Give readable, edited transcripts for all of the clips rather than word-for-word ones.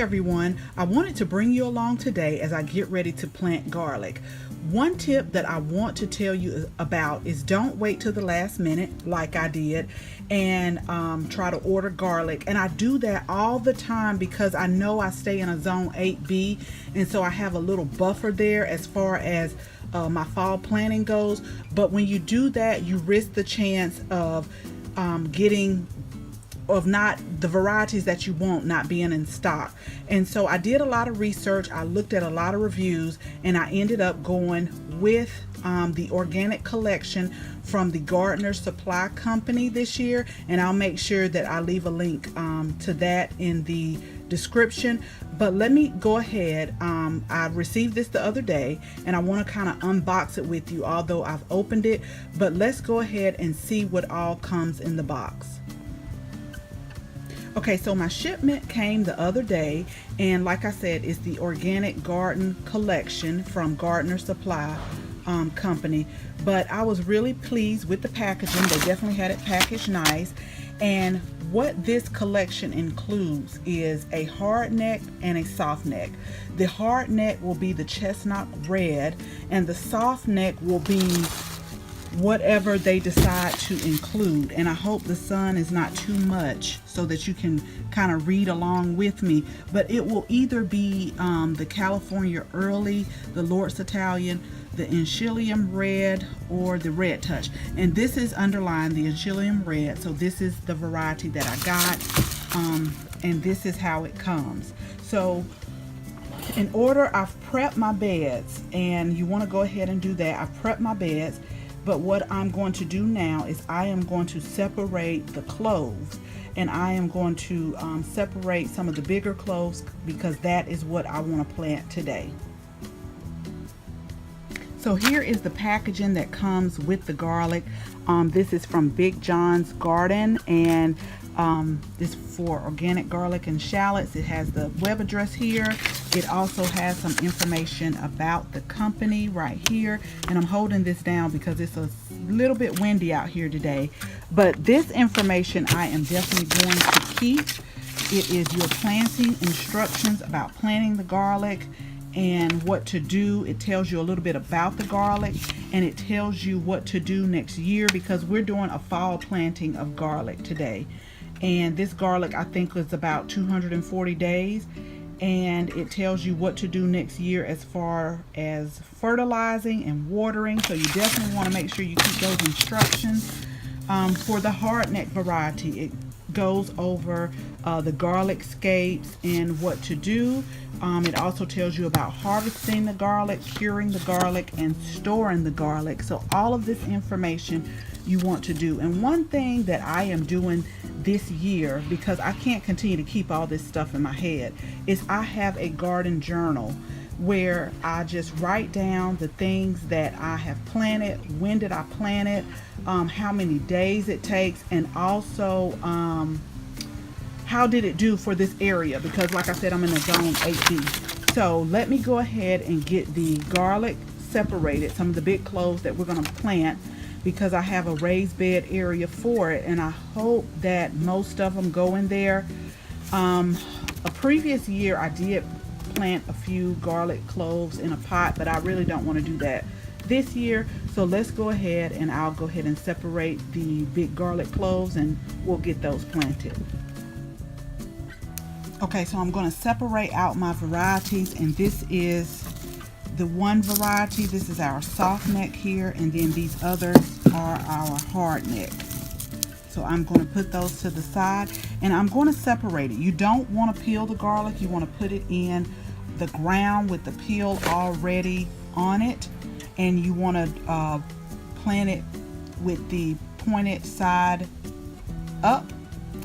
everyone, I wanted to bring you along today as I get ready to plant garlic. One tip that I want to tell you about is don't wait till the last minute like I did and try to order garlic. And I do that all the time because I know I stay in a zone 8B, and so I have a little buffer there as far as my fall planting goes. But when you do that, you risk the chance of not the varieties that you want not being in stock. And so I did a lot of research, I looked at a lot of reviews, and I ended up going with the organic collection from the Gardener Supply Company this year, and I'll make sure that I leave a link to that in the description. But let me go ahead. I received this the other day and I want to kind of unbox it with you, although I've opened it. But let's go ahead and see what all comes in the box. Okay, so my shipment came the other day, and like I said, it's the Organic Garden Collection from Gardener Supply Company. But I was really pleased with the packaging. They definitely had it packaged nice. And what this collection includes is a hard neck and a soft neck. The hard neck will be the chestnut red, and the soft neck will be whatever they decide to include. And I hope the sun is not too much so that you can kind of read along with me, but it will either be the California Early, the Lord's Italian, the Enchilium Red, or the Red Touch. And this is underlined the Enchilium Red, so this is the variety that I got, and this is how it comes. So in order, I've prepped my beds, and you want to go ahead and do that. I've prepped my beds. But what I'm going to do now is I am going to separate the cloves, and I am going to separate some of the bigger cloves because that is what I want to plant today. So here is the packaging that comes with the garlic. This is from Big John's Garden, and this is for organic garlic and shallots. It has the web address here. It also has some information about the company right here, and I'm holding this down because it's a little bit windy out here today. But this information I am definitely going to keep. It is your planting instructions about planting the garlic and what to do. It tells you a little bit about the garlic, and it tells you what to do next year because we're doing a fall planting of garlic today. And this garlic I think is about 240 days, and it tells you what to do next year as far as fertilizing and watering. So you definitely want to make sure you keep those instructions. For the hardneck variety, it goes over the garlic scapes and what to do. It also tells you about harvesting the garlic, curing the garlic, and storing the garlic. So all of this information you want to do. And one thing that I am doing this year, because I can't continue to keep all this stuff in my head, is I have a garden journal where I just write down the things that I have planted, when did I plant it, how many days it takes, and also how did it do for this area, because like I said, I'm in a zone 8B. So let me go ahead and get the garlic separated, some of the big cloves that we're going to plant, because I have a raised bed area for it, and I hope that most of them go in there. A previous year I did plant a few garlic cloves in a pot, but I really don't want to do that this year. So let's go ahead, and I'll go ahead and separate the big garlic cloves, and we'll get those planted. Okay, so I'm going to separate out my varieties, and this is the one variety. This is our soft neck here, and then these others are our hard neck. So I'm going to put those to the side, and I'm going to separate it. You don't want to peel the garlic. You want to put it in the ground with the peel already on it, and you want to plant it with the pointed side up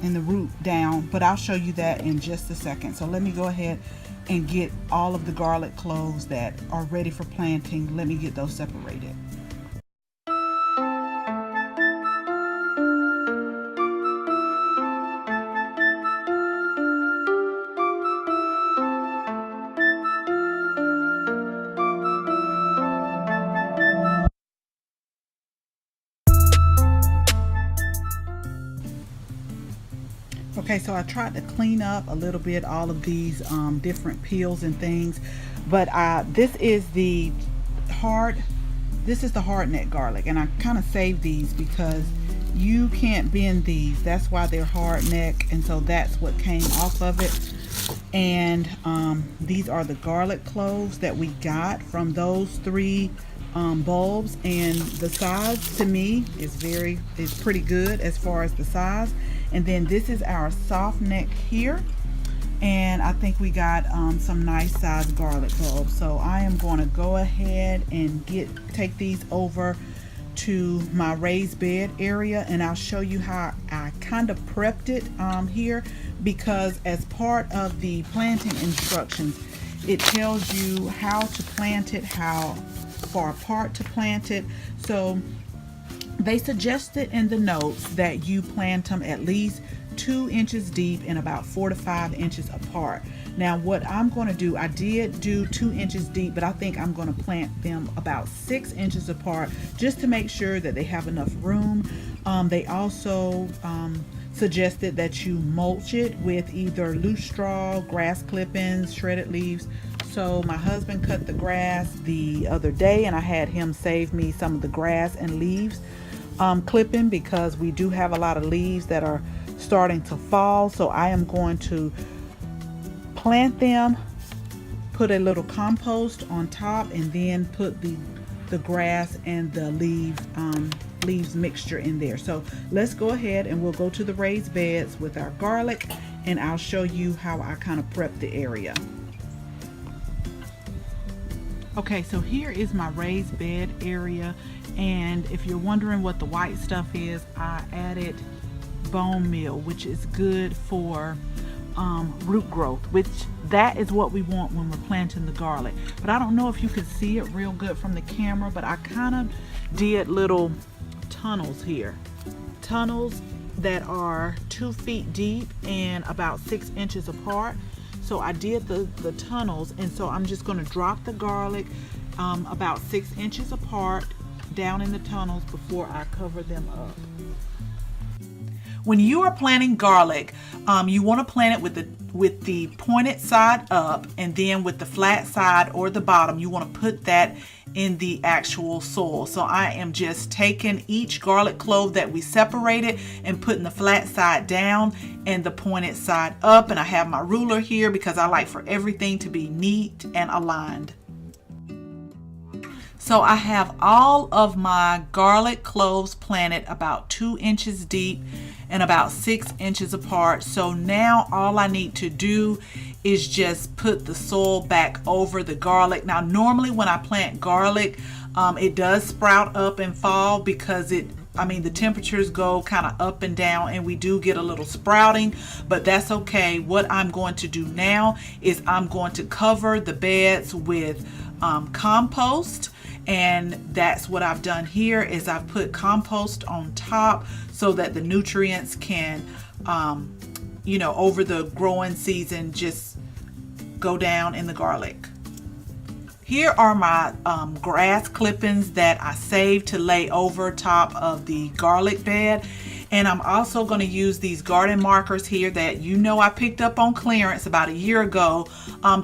and the root down, but I'll show you that in just a second. So let me go ahead and get all of the garlic cloves that are ready for planting. Let me get those separated. Okay, so I tried to clean up a little bit all of these different peels and things, but this is the hard neck garlic, and I kind of saved these because you can't bend these. That's why they're hard neck, and so that's what came off of it. And these are the garlic cloves that we got from those 3 bulbs, and the size to me is pretty good as far as the size. And then this is our soft neck here, and I think we got some nice sized garlic cloves. So I am going to go ahead and take these over to my raised bed area, and I'll show you how I kind of prepped it here, because as part of the planting instructions, it tells you how to plant it, how far apart to plant it. So they suggested in the notes that you plant them at least 2 inches deep and about 4 to 5 inches apart. Now what I'm going to do, I did do 2 inches deep, but I think I'm going to plant them about 6 inches apart just to make sure that they have enough room. They also suggested that you mulch it with either loose straw, grass clippings, shredded leaves. So my husband cut the grass the other day, and I had him save me some of the grass and leaves clipping, because we do have a lot of leaves that are starting to fall. So I am going to plant them, put a little compost on top, and then put the grass and the leaves mixture in there. So let's go ahead and we'll go to the raised beds with our garlic, and I'll show you how I kind of prep the area. Okay, so here is my raised bed area, and if you're wondering what the white stuff is, I added bone meal, which is good for root growth, which that is what we want when we're planting the garlic. But I don't know if you can see it real good from the camera, but I kind of did little tunnels here, tunnels that are 2 feet deep and about 6 inches apart. So I did the tunnels, and so I'm just going to drop the garlic about 6 inches apart down in the tunnels before I cover them up. When you are planting garlic, you want to plant it with the pointed side up, and then with the flat side or the bottom, you want to put that in the actual soil. So I am just taking each garlic clove that we separated and putting the flat side down and the pointed side up. And I have my ruler here because I like for everything to be neat and aligned. So I have all of my garlic cloves planted about 2 inches deep and about 6 inches apart. So now all I need to do is just put the soil back over the garlic. Now normally when I plant garlic, it does sprout up and fall because the temperatures go kind of up and down, and we do get a little sprouting, but that's okay. What I'm going to do now is I'm going to cover the beds with compost. And that's what I've done here, is I've put compost on top so that the nutrients can, over the growing season, just go down in the garlic. Here are my grass clippings that I saved to lay over top of the garlic bed. And I'm also going to use these garden markers here that I picked up on clearance about a year ago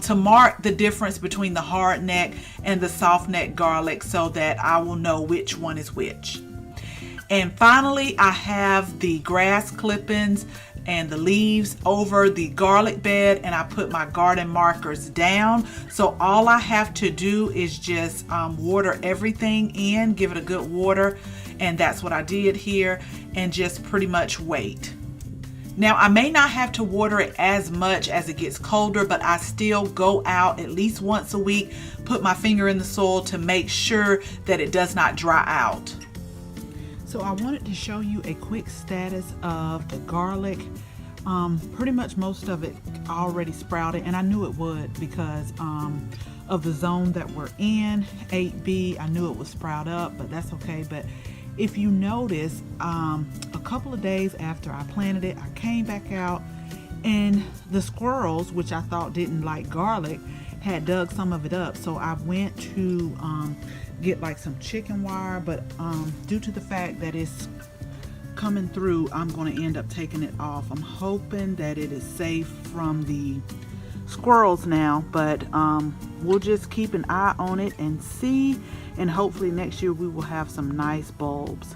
to mark the difference between the hard neck and the soft neck garlic, so that I will know which one is which. And finally, I have the grass clippings and the leaves over the garlic bed, and I put my garden markers down. So all I have to do is just water everything in, give it a good water, and that's what I did here, and just pretty much wait. Now I may not have to water it as much as it gets colder, but I still go out at least once a week, put my finger in the soil to make sure that it does not dry out. So I wanted to show you a quick status of the garlic. Pretty much most of it already sprouted, and I knew it would because of the zone that we're in, 8B. I knew it would sprout up, but that's okay. But if you notice, a couple of days after I planted it, I came back out, and the squirrels, which I thought didn't like garlic, had dug some of it up. So I went to get like some chicken wire, but due to the fact that it's coming through, I'm going to end up taking it off. I'm hoping that it is safe from the squirrels now, but we'll just keep an eye on it and see, and hopefully next year we will have some nice bulbs.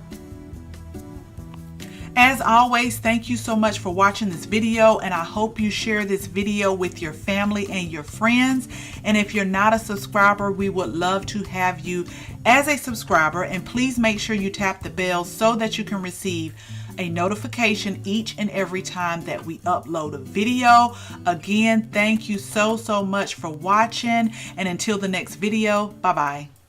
As always, thank you so much for watching this video, and I hope you share this video with your family and your friends. And if you're not a subscriber, we would love to have you as a subscriber, and please make sure you tap the bell so that you can receive a notification each and every time that we upload a video. Again, thank you so much for watching, and until the next video, bye bye.